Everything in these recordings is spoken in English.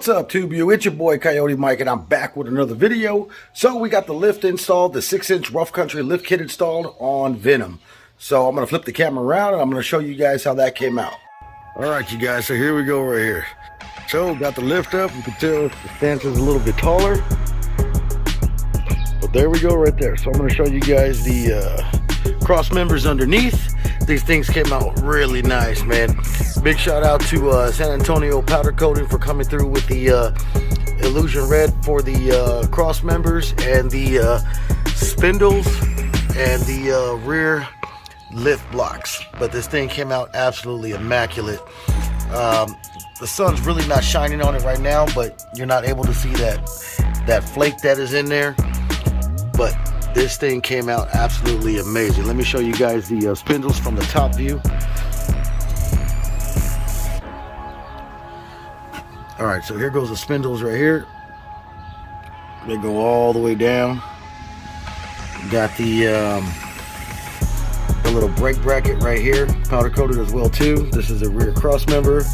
What's up, TubeU? It's your boy Coyote Mike, and I'm back with another video. So we got the lift installed, the 6-inch rough country lift kit installed on Venom. So I'm going to flip the camera around and I'm going to show you guys how that came out. All right, you guys, so here we go right here. So got the lift up. You can tell the stance is a little bit taller. But there we go right there. So I'm going to show you guys the cross members underneath. These things came out really nice, man. Big shout out to San Antonio Powder Coating for coming through with the Illusion Red for the cross members and the spindles and the rear lift blocks. But this thing came out absolutely immaculate. The sun's really not shining on it right now, but you're not able to see that flake that is in there. But this thing came out absolutely amazing. Let me show you guys the spindles from the top view. All right, so here goes the spindles right here. They go all the way down. Got the little brake bracket right here, powder coated as well too. This is a rear cross member.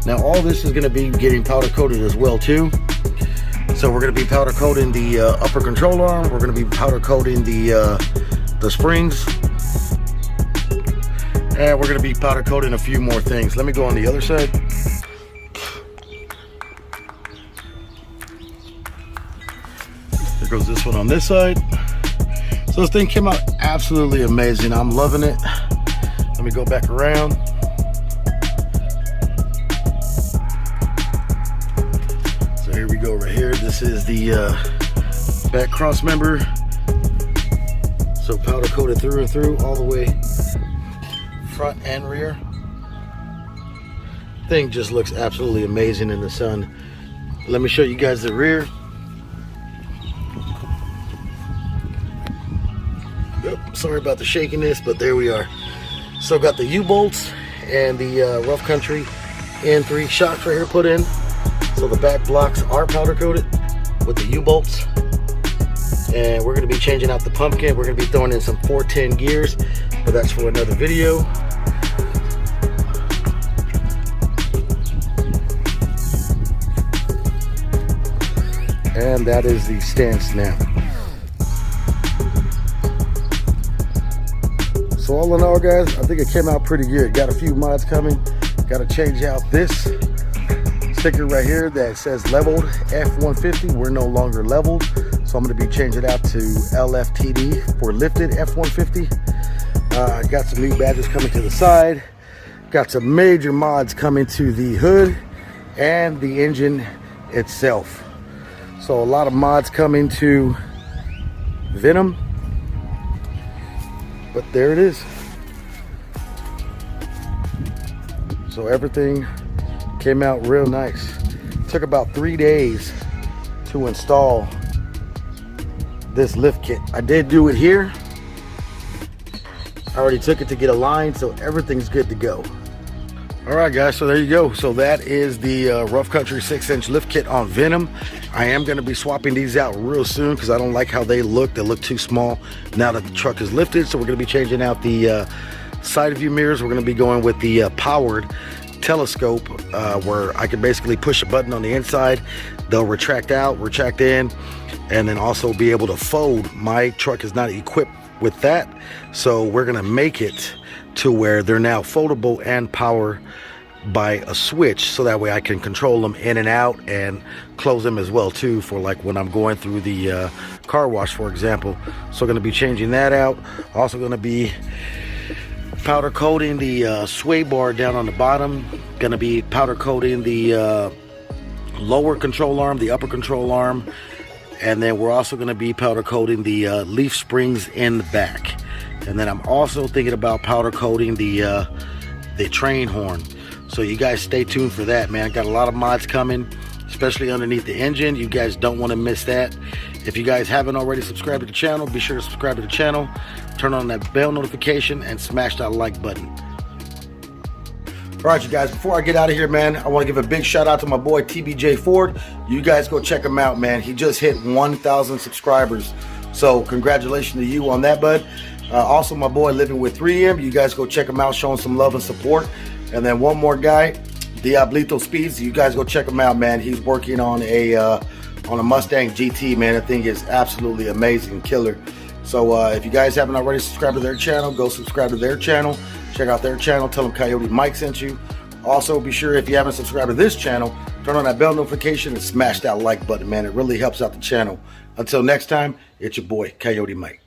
Now all this is going to be getting powder coated as well too. So we're going to be powder coating the upper control arm. We're going to be powder coating the springs, and we're going to be powder coating a few more things. Let me go on the other side. There goes this one on this side. So this thing came out absolutely amazing. I'm loving it. Let me go back around. So here we go right here. This is the back cross member. So powder coated through and through, all the way front and rear. Thing just looks absolutely amazing in the sun. Let me show you guys the rear. Sorry about the shakiness, but there we are. So got the U-bolts and the rough country N3 shocks right here put in. So the back blocks are powder coated with the U-bolts. And we're going to be changing out the pumpkin. We're going to be throwing in some 410 gears, but that's for another video. And that is the stance now. So all in all, guys, I think it came out pretty good. Got a few mods coming. Got to change out this sticker right here that says leveled F150. We're no longer leveled. So I'm going to be changing it out to LFTD for lifted F150. Got some new badges coming to the side. Got some major mods coming to the hood and the engine itself. So a lot of mods coming to Venom. But there it is. So everything came out real nice. Took about 3 days to install this lift kit. I did do it here. I already took it to get aligned, so everything's good to go. All right, guys, so there you go. So that is the rough country 6-inch lift kit on Venom. I am going to be swapping these out real soon because I don't like how they look. They look too small now that the truck is lifted. So we're going to be changing out the side view mirrors. We're going to be going with the powered telescope where I can basically push a button on the inside. They'll retract out, retract in, and then also be able to fold. My truck is not equipped with that, so we're going to make it to where they're now foldable and power by a switch, so that way I can control them in and out and close them as well too, for like when I'm going through the car wash, for example. So going to be changing that out. Also going to be powder coating the sway bar down on the bottom. Going to be powder coating the lower control arm, the upper control arm, and then we're also going to be powder coating the leaf springs in the back. And then I'm also thinking about powder coating the train horn. So you guys stay tuned for that, man. Got a lot of mods coming, especially underneath the engine. You guys don't want to miss that. If you guys haven't already subscribed to the channel, be sure to subscribe to the channel, turn on that bell notification, and smash that like button. All right, you guys, before I get out of here, man, I want to give a big shout out to my boy TBJ Ford. You guys go check him out, man. He just hit 1,000 subscribers. So congratulations to you on that, bud. Also, my boy Living with 3M. You guys go check him out, show him some love and support. And then one more guy, Diablito Speeds. You guys go check him out, man. He's working on a Mustang GT, man. That thing is absolutely amazing, killer. So if you guys haven't already subscribed to their channel, go subscribe to their channel. Check out their channel. Tell them Coyote Mike sent you. Also, be sure if you haven't subscribed to this channel, turn on that bell notification and smash that like button, man. It really helps out the channel. Until next time, it's your boy, Coyote Mike.